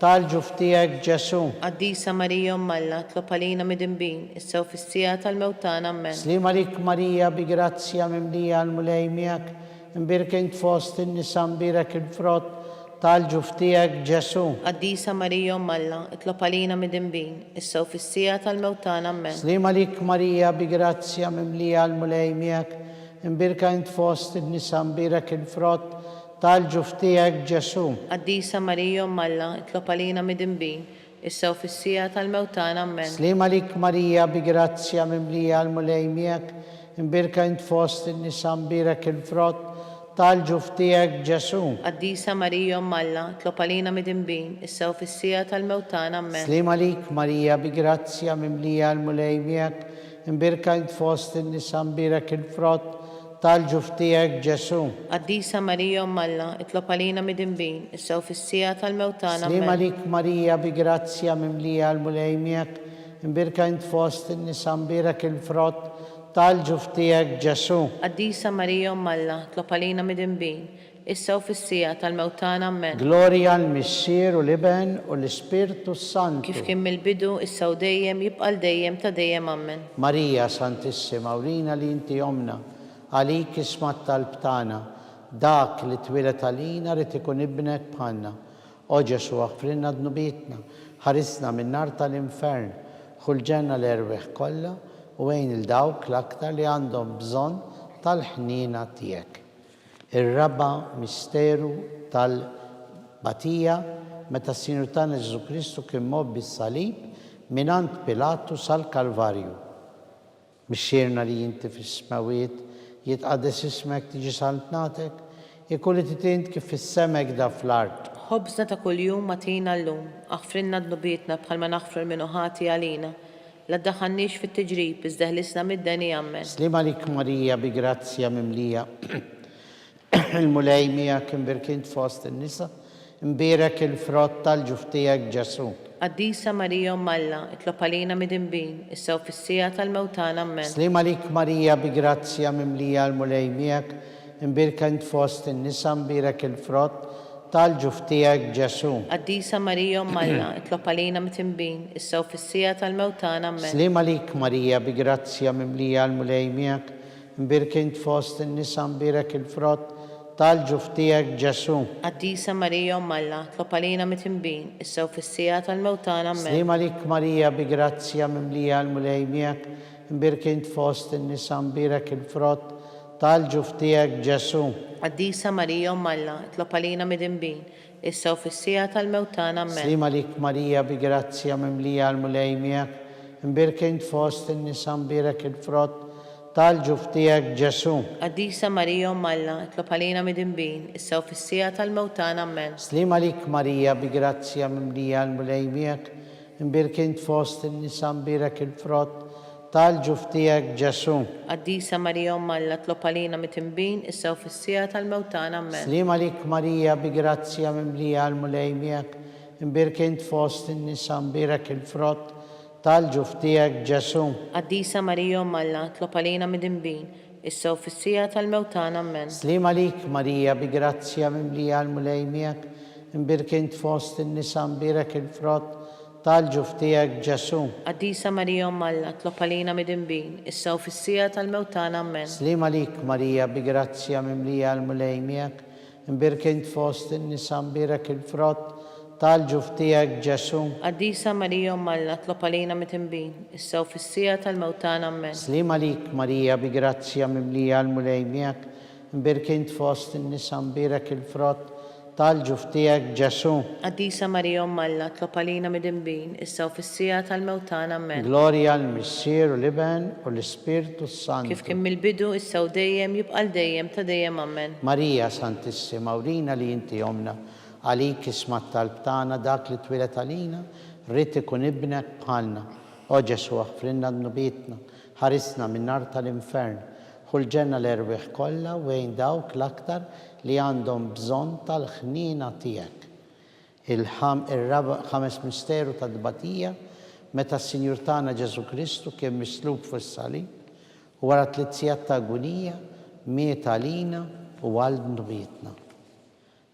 tal-ġuf tiegħek Ġesu. Qaddisa Marija Umm Alla, tlob għalina midinbin, issa u fis-sija tal-mewtana. Amen. Slima lik Marija bi grazzja mimlija l-mulej miegħek, imbirek int fost in-nisa mbirek il-frott tal-ġuf tiegħek Ġesu. Qaddisa Marija Umm Alla, tlob għalina midinbin, issa u fis-sija tal-mewtana. Amen. Slima lik Marija bi grazzja mimlija l-mulej miegħek, imbirek int fost in-nisa mbirek il-frott tal-ġuf tiegħek Ġesu. Qaddisa Marija Umm Alla, tlob għalina midinbin, issa u fis-sija tal-mewtana. Amen. Slima lik Marija bi grazzja mimlija l-mulej miegħek, imbirka int fost in-nisa mbirek il-frott tal-ġuf tiegħek Ġesu. Qaddisa Marija Umm Alla, tlob għalina midinbin, issa u fis-sija tal-mewtana. Amen. Slima lik Marija bi grazzja mimlija l-mulej miegħek, imbirka int fost in-nisa mbirek il-frott tal-ġuf tiegħek Ġesu. Qaddisa Marija Umm Alla, tlob għalina midinbin, issa u fis-sija tal-mewtana. Slima Amen. lik Marija bi grazzja mimlija l-mulej miegħek, imbirka int fost in-nisa mbirek il-frott tal-ġuf tiegħek Ġesu. Qaddisa Marija Umm Alla, tlob għalina midinbin, issa u fis-sija tal-mewtana. Amen. Glorja l-Missier u l-Iben u l-Ispirtu Santu. Kif kien mill-bidu, issa u dejjem, jibqa' dejjem ta' dejjem. Amen. Marija Santissima, urina li inti omna, għalik ismat tal-btana, dak li twilet għalina rrit ikun ibnek bħanna. O Ġesu għafrinna d-nubietna, ħarisna minn nar tal-infern, ħulġenna l-erweħ kolla u għajn il-dawk l-aktar li għandhom bżon tal-ħnina tijek. Ir-raba misteru tal-batija meta s-Sinjur tagħna Ġesu Kristu kien mob bis-salib minant Pilatu sal-Kalvarju. Mixxierna li jinti fis-smawiet jitqaddes ismek tiġi saltnatek, ikulli titint kif fis-semek da fl-art. Ħobżna ta' kuljum matina llum, aħfrinna d-nubietna bħalma naħfru l-minuħati għalina. La ddaħħalniex fit-tiġrib, iżda ħlisna mid-deni. Amen. Slima lik Marija bi grazzja mimlija il-mulej miegħek imbirkint fost in-nisa, imbirek il-frott tal-ġuf tiegħek Ġesu. Qaddisa Marija Umm Alla, tlob għalina midinbin, issa u fis-sija tal-mewtana. Amen. Slima lik Marija bi grazzja mimlija l-mulej miegħek, imbirkint fost in-nisa, imbirek il-frott tal-ġuf tiegħek Ġesu. Qaddisa Marija Umm Alla, tlob għalina midinbin, issa u fis-sija tal-mewtana. Amen. Slima lik Marija bi grazzja mimlija l-mulej miegħek, imbirkint fost in-nisa, imbirek il-frott tal-ġuf tiegħek Ġesu. Qaddisa Marija Umm Alla, tlob għalina midinbin, issa u fis-sija tal-mewtana. Amen. Slima lik Marija bi grazzja mimlija l-mulej miegħek, imbirkint fost in-nisa, imbirek il-frott tal-ġuf tiegħek Ġesu. Qaddisa Marija Umm Alla, tlob għalina midinbin, issa u fis-sija tal-mewtana. Amen. Slima lik Marija bi grazzja mimlija l-mulej miegħek, imbirkint fost in-nisa, imbirek il-frott tal-ġuf tiegħek Ġesu. Qaddisa Marija Umm Alla, tlob għalina midinbin, issa u fis-sija tal-mewtana. Amen. Slima lik Marija bi grazzja mimlija l-mulej miegħek, imbirkint fost in-nisa, imbirek il-frott tal-ġuf tiegħek Ġesu. Qaddisa Marija Umm Alla, tlob għalina midinbin, issa u fis-sija tal-mewtana. Amen. Slima lik Marija bi grazzja mimlija l-mulej miegħek, imbirkint fost in-nisa, imbirek il-frott tal-ġuf tiegħek Ġesu. Qaddisa Marija Umm Alla, tlob għalina midinbin, issa u fis-sija tal-mewtana. Amen. Slima lik Marija bi grazzja mimlija l-mulej miegħek, imbirkint fost in-nisa, imbirek il-frott tal-ġuf tiegħek Ġesu. Qaddisa Marija Umm Alla, tlob għalina midinbin, issa u fis-sija tal-mewtana. Amen. Slima lik Marija bi grazzja mimlija l-mulej miegħek, imbirkint fost in-nisa, imbirek il-frott tal-ġuf tiegħek Ġesu. Qaddisa Marija Umm Alla, tlob għalina midinbin, issa u fis-sija tal-mewtana. Amen. Slima lik Marija bi grazzja mimlija l-mulej miegħek, imbirkint fost in-nisa, imbirek il-frott tal-ġuf tiegħek Ġesu. Qaddisa Marija Umm Alla, tlob għalina midinbin, issa u fis-sija tal-mewtana. Amen. Glorja l-Missier u l-Iben u l-Ispirtu Santu. Kif kien mill-bidu, issa u dejjem, jibqa' dejjem ta' dejjem. Amen. Marija Santissima, urina li inti omna, għalik ismat tal-btana, dak li twilet għalina, rrit ikun ibnek bħalna. O Ġesu għafrinna d-nubietna, ħarisna minn nar tal-infern, ħulġenna l-erweħ kolla u għajn dawk l-aktar li għandhom bżon tal-ħnina tijek. Il-ħames misteru tad-batija, meta s-Sinjur tagħna Ġesu Kristu kien mislub fis-salib u wara 3 sigħat ta' agonija miet għalina u għal nubietna.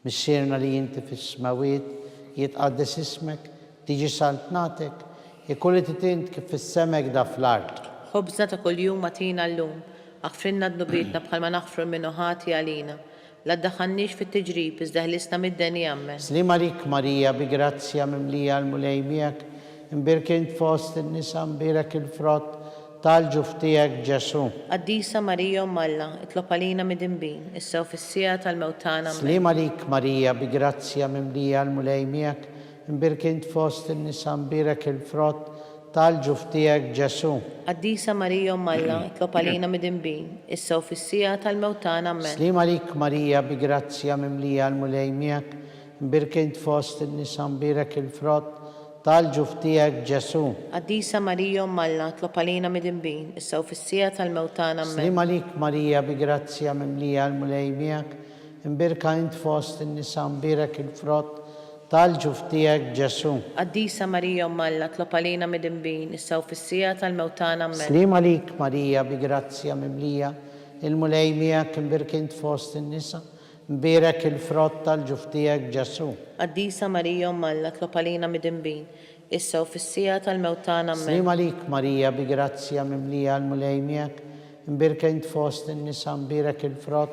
Mixxierna li jinti fis-smawiet يتقدس اسمك تيجي سلطنتك يكون تتنت كيف في السماء كده في الأرض. خبزنا ta kuljum atina llum, aghfirna dnubitna bħalma naghfru minnu ħati għalina. La ddaħħalniex fit-tiġrib, iżda ħlisna mid-deni ammen. سليم عليك ماريا بجراتسيا مملية المليميك مبارك انت فوسط النساء مبارك الفرط طالجو فتيك جسو. Qaddisa Marija Malla, itlob għalina mid-dinbin, issa u fis-sija tal-mewtana ammen. سليم عليك ماريا بجراتسيا مملية المليميك مبارك انت فوسط النساء مبارك الفرط طالجو فتيك جسو. Qaddisa Marija Malla, itlob għalina mid-dinbin, issa u fis-sija tal-mewtana ammen. سليم عليك ماريا بجراتسيا مملية المليميك مبارك انت فوسط النساء مبارك الفرط طالجو فتيك جسو. Qaddisa Marija Malla, itlob għalina mid-dinbin, issa u fis-sija tal-mewtana ammen. سليم عليك ماريا بجراتسيا مملية المليميك مبارك انت فوسط النساء مبارك الفرط طالجو فتيك جسو. Qaddisa Marija Malla, itlob għalina mid-dinbin, issa u fis-sija tal-mewtana ammen. سليم عليك ماريا بجراتسيا مملية المليميك مبارك انت فوسط النساء مبارك الفرط طالجو فتيك جسو. Qaddisa Marija Malla, itlob għalina mid-dinbin, issa u fis-sija tal-mewtana ammen. سليم عليك ماريا بجراتسيا مملية المليميك مبارك انت فوسط النساء مبارك الفرط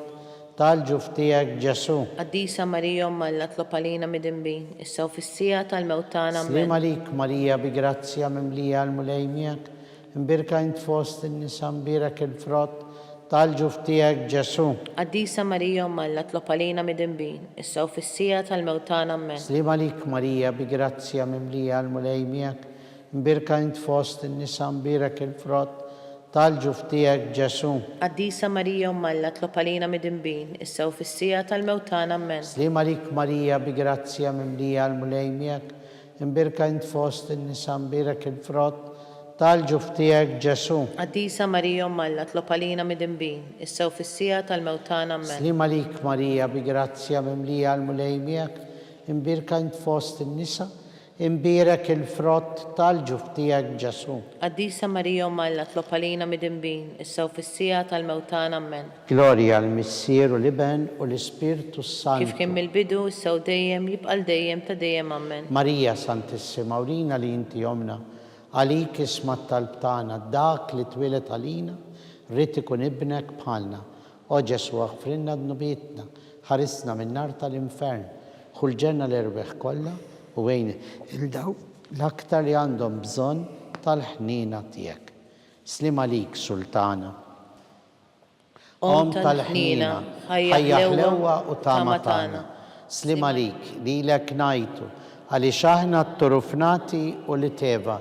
طالجو فتيك جسو. Qaddisa Marija Malla, itlob għalina mid-dinbin, issa u fis-sija tal-mewtana سليم ammen. عليك ماريا بجراتسيا مملية المليميك مبارك انت فوسط النساء مبارك الفرط طالجو فتيك جسو. Qaddisa Marija Malla, itlob għalina mid-dinbin, issa u fis-sija tal-mewtana ammen. سليم عليك ماريا بجراتسيا مملية المليميك مبارك انت فوسط النساء مبارك الفرط طالجو فتيك جسو. Qaddisa Marija Malla, itlob għalina mid-dinbin, issa u fis-sija tal-mewtana ammen. سليم عليك ماريا بجراتسيا مملية المليميك مبارك انت فوسط النساء مبارك الفرط طالجو فتيك جسو. Qaddisa Marija Malla, itlob għalina mid-dinbin, issa u fis-sija tal-mewtana ammen. سليم عليك ماريا بجراتسيا مملية المليميك مبارك انت فوسط النساء مبارك الفرط طالجو فتيك جسو. Qaddisa Marija Malla, itlob għalina mid-dinbin, issa u fis-sija tal-mewtana ammen. Gloria al Missier u l'Iben u l-Spiritu Kif Santo. kien mill-bidu, issa u dejjem jibqal dejjem ta' dejjem ammen. Marija Santissima, urina li inti jomna, għalik isma tal-btana, dak li twilet għalina, rrit ikun ibnek bħalna. O Ġesu għafrinna d-nubietna, ħarisna minn nar tal-infern, xulġenna l-irbeħ kolla, u għejn il-daw l-aktar li għandhom bżon tal-ħnina tijek. Slim għalik, Sultana. Om tal-ħnina, ħajjaħlewa u tamatana. Slim għalik, li l-ek najtu, għali xaħna t-turufnati u li teva,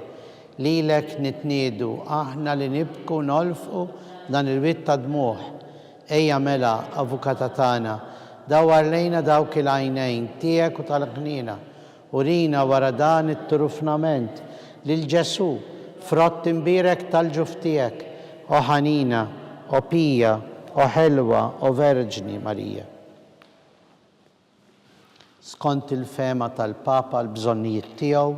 li l-ek nitnidu, aħna li nibku nolfqu dan il-witta dmuħ. Ejja mela, avukatatana, dawar lejna dawk il-għajnejn, tijek u tal-ħnina, urina wara dan it-turufnament lil-Ġesu, frott imbirek tal-ġuftijek, o ħanina, o pija, o ħelwa, o verġni Marija. Skont il-fema tal-Papa l-bżonnijiet tiegħu,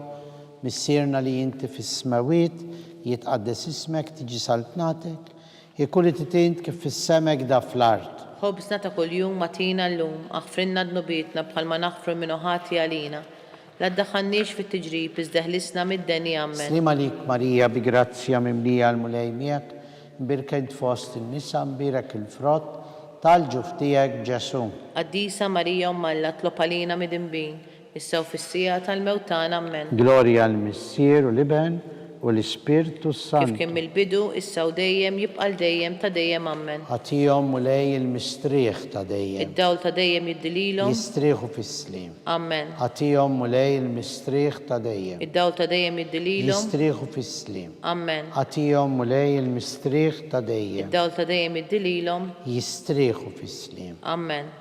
missierna li inti fis-smawiet jitqaddes ismek tiġi saltnatek, jekun li titint kif fis-semek da fl-art. Ħobżna ta' kuljum matina llum, aħfrinna d-nubietna bħalma naħfru minnu ħati għalina. La ddaħħalniex fit-tiġrib, iżda ħlisna mid-deni ammen. Slim għalik Marija bi grazzja mimlija l-mulejmiek, mbirkent fost il-nisa, mbirek il-frott, tal-ġuftijek Ġesu. Qaddisa Marija Malla, itlob għalina mid-dinbin, issa u fis-sija tal-mewtana ammen. Gloria al-Missier u l-Iben u l-Spiritu Kif Santo. kien mill-bidu, issa u dejjem jibqal dejjem ta' dejjem ammen. Għatijom mulej il-mistriħ ta' dejjem. Id-dawl ta' dejjem jiddililhom. Jistriħu fis-slim. Ammen. Għatijom mulej il-mistriħ ta' dejjem. Id-dawl ta' dejjem jiddililhom. Jistriħu fis-slim. Ammen. Għatijom mulej il-mistriħ ta' dejjem. Id-dawl ta' dejjem jiddililhom. Jistriħu fis-slim. Ammen.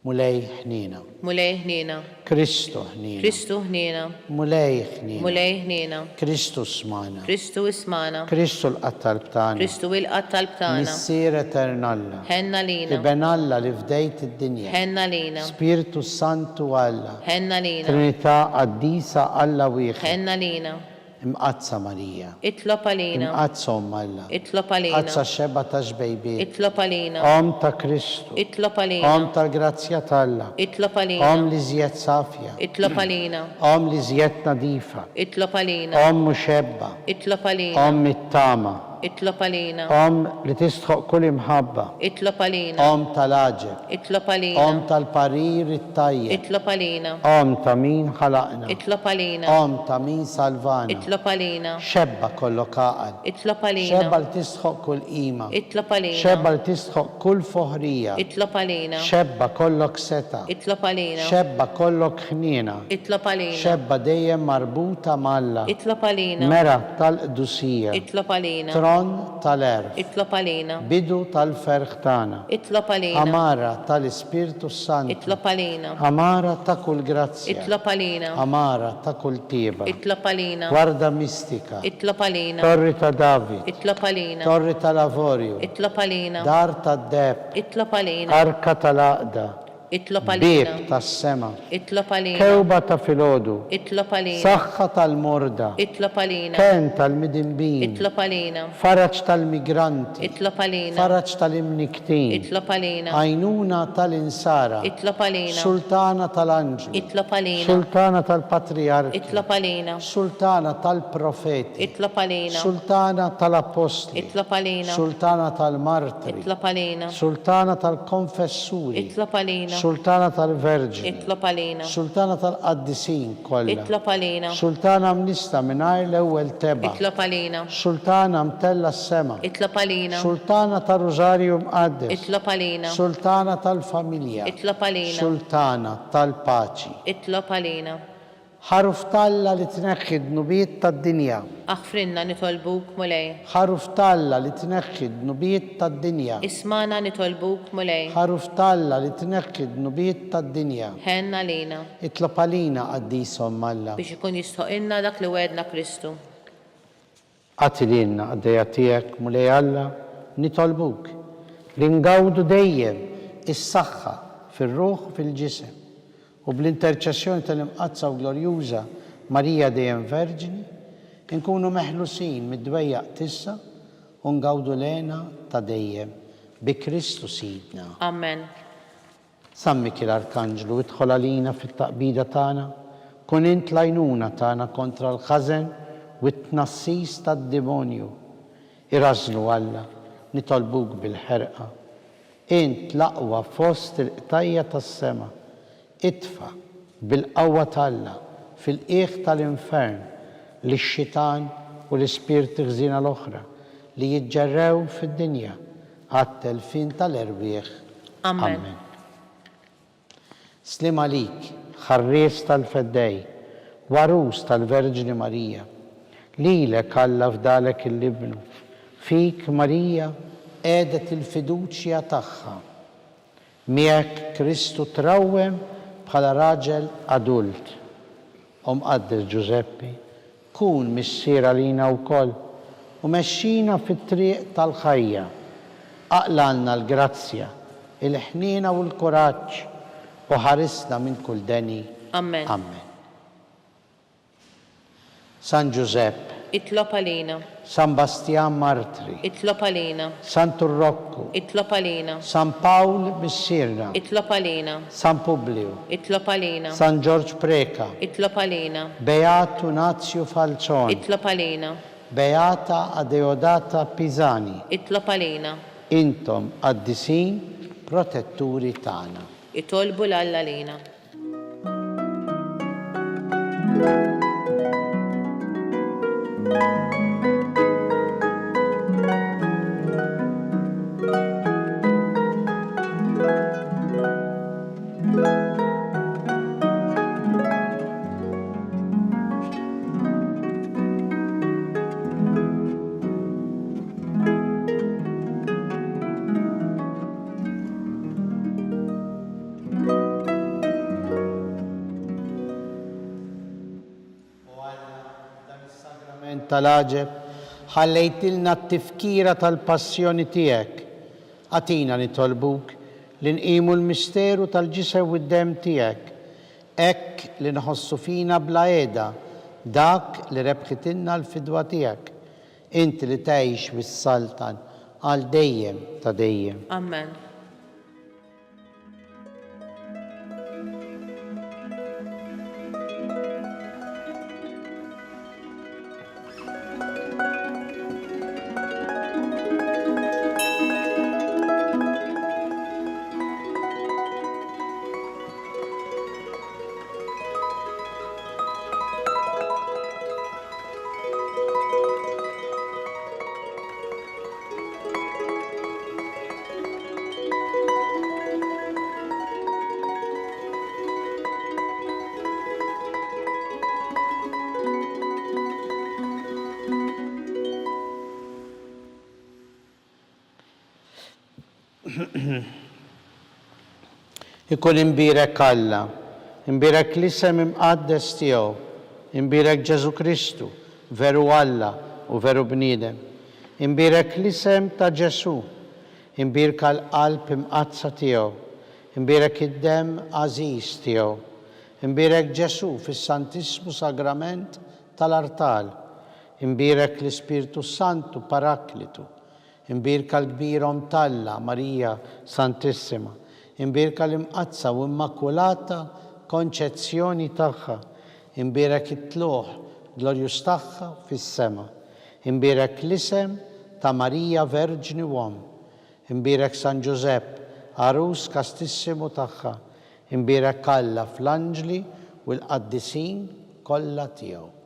Mulej ħnina. Mulej ħnina. Kristu ħnina. Kristu ħnina. Mulej ħnina. Mulej ħnina. Kristu smana. Kristu ismana. Kristu l-qattal btana. Kristu il-qattal btana. Missier eternalla. Ħenna lina. Iben Alla li fdejt id-dinja. Ħenna lina. Spiritu Santu Alla. Ħenna lina. Trinità qaddisa Alla wieħed. Ħenna lina. Imqazza Marija. Itlob għalina. Imqazza Alla. Itlob għalina. Qazza xeba ta' xbejbiet. Itlob għalina. Om ta' Kristu. Itlob għalina. Om tal-grazzja t'Alla. Itlob Om għalina. li zjed safja. Itlob għalina. Om li zjed nadifa. Itlob għalina. Om muxebba. Itlob għalina. Om mittama. Itlob għalina. Om li tistħoq kull imħabba. Itlob għalina. Om tal-aġeb. Itlob Om għalina. tal-parir it-tajjeb. Itlob għalina. Om ta' min ħalaqna. Itlob għalina. Om ta' min salvana. Itlob għalina. Xebba kollok għaqal. Itlob Xebba għalina. li tistħoq kull qima. Itlob għalina. Xebba li tistħoq kull foħrija. Itlob għalina. Xebba kollok seta. Itlob għalina. Xebba kollok ħnina. Itlob għalina. Xebba dejjem marbuta malla. Itlob għalina. Mera tal-qdusija. Itlob għalina. Tron tal-erf. Itlob għalina. Bidu tal-ferħ tana. Itlob għalina. Amara tal-Ispirtu Santu. Itlob għalina. Amara ta' kull grazzja. Itlob għalina. Amara ta' kull tieba. Itlob għalina. Guarda mistika. Itlob għalina. Torri ta' David. Itlob għalina. Torri tal-Avorju. Itlob għalina. Dar ta' Deb. Itlob għalina. Arka tal-Aqda. Itlob għalina. Bib tas-sema. Itlob għalina. Kewba ta' filodu. Itlob għalina. Saħħa tal-morda. Itlob għalina. Ken tal-midimbin. Itlob għalina. Faraġ tal-migranti. Itlob għalina. Faraġ tal-imniktin. Itlob għalina. Għajnuna tal-insara. Itlob għalina. Sultana tal-anġli. Itlob għalina. Sultana tal-patriarki. Itlob għalina. Sultana tal-profeti. Itlob għalina. Sultana tal-apostli. Itlob għalina. Sultana tal-martri. Itlob għalina. Sultana tal-konfessuri. Itlob għalina. Sultana tal-verġini. Itlob għalina. Sultana tal-qaddisin kollha. Itlob għalina. Sultana mnista mingħajr l-ewwel teba. Itlob għalina. Sultana mtella s-sema. Itlob għalina. Sultana tal-Rożarju mqaddes. Itlob għalina. Sultana tal-familja. Itlob għalina. Sultana tal-paċi. Itlob għalina. Ħaruf talla li tneħħi d-nubiet tad-dinja. Aħfrinna nitolbuk mulej. Ħaruf talla li tneħħi d-nubiet tad-dinja. Ismana nitolbuk mulej. Ħaruf talla li tneħħi d-nubiet tad-dinja. Ħenna lina Itlob għalina qaddisom Alla. biex ikun jistoqilna dak li wedna Kristu. Għatililna għaddeja tiegħek mulej Alla nitolbuk li ngawdu dejjem is-saħħa fir-ruħ u fil-ġisem. U bl-interċessjoni tal-imqazza u glorjuża Marija dejjem Verġini, nkunu meħlusin mid-dwejjaq tissa u ngawdu lena ta' dejjem bi Kristu Sidna. Amen. Sammik l-Arkanġlu idħol għalina fit-taqbida tagħna, kun int lajnuna tagħna kontra l-ħażen u t-tnassis tad-demonju. Irażlu Alla, nitolbuk bil-ħerqa. Int l-aqwa fost il-qtajja tas-sema. Itfa bil-qawwa t'Alla fil-qiegħ tal-infern lix-xitan u l-ispirti ħżiena l-oħra li jiġġerrew fid-dinja għat-telfin tal-erbieħ. Amen. Slim għalik, ħarries tal-feddej, warus tal-Verġini Marija, lilek Alla fdalek il-libnu, fik Marija għedet il-fiduċja tagħha. Miegħek Kristu trawwem bħala raġel adult. Mqaddes Giuseppi, kun missiera lina wkoll u mexxina fit-triq tal-ħajja. Aqlalna l-grazzja, il-ħnina u l-kuraġġ u ħarisna minn kull deni. Amen. Amen. San Giuseppe, Itlob għalina. San Bastian Martri, Itlob għalina. San Turrocco, Itlob għalina. San Paul Missirna, Itlob għalina. San Publio, Itlob għalina. San George Preka, Itlob għalina. Beato Nazio Falzoni, Itlob għalina. Beata Adeodata Pisani, Itlob għalina. intom għaddisin protetturi tagħna. Itolbu l-Alla lina. Tal-aġeb, ħallejtilna t-tifkira tal-passjoni tiegħek. Għatina nitolbuk li nqimu l-misteru tal-ġisem u d-dem tiegħek. Hekk li nħossu fina bla qiegħda dak li rebħitilna l-fidwa tiegħek, inti li tgħix fis-saltan għal dejjem ta' dejjem. Amen. Ikun imbirek Alla, imbirek l-isem imqaddes tiegħu, imbirek Ġesu Kristu, veru Alla u veru bniedem, imbirek l-isem ta' Ġesu, imbirka l-qalb imqazza tiegħu, imbirek id-dem għażiż tiegħu, imbirek Ġesu fis-Santissimu Sagrament tal-artal, imbirek l-Ispirtu Santu Paraklitu, imbirka l-kbirhom Talla Marija Santissima, imbirka l-imqazza u immakulata konċezzjoni tagħha, imbirek it-tluħ glorjus tagħha fis-sema, imbirek l-isem ta' Marija Verġni Uom, imbirek San Giuseppe Arus Kastissimu tagħha, imbirek Alla fl-anġli u l-qaddisin kollha tiegħu.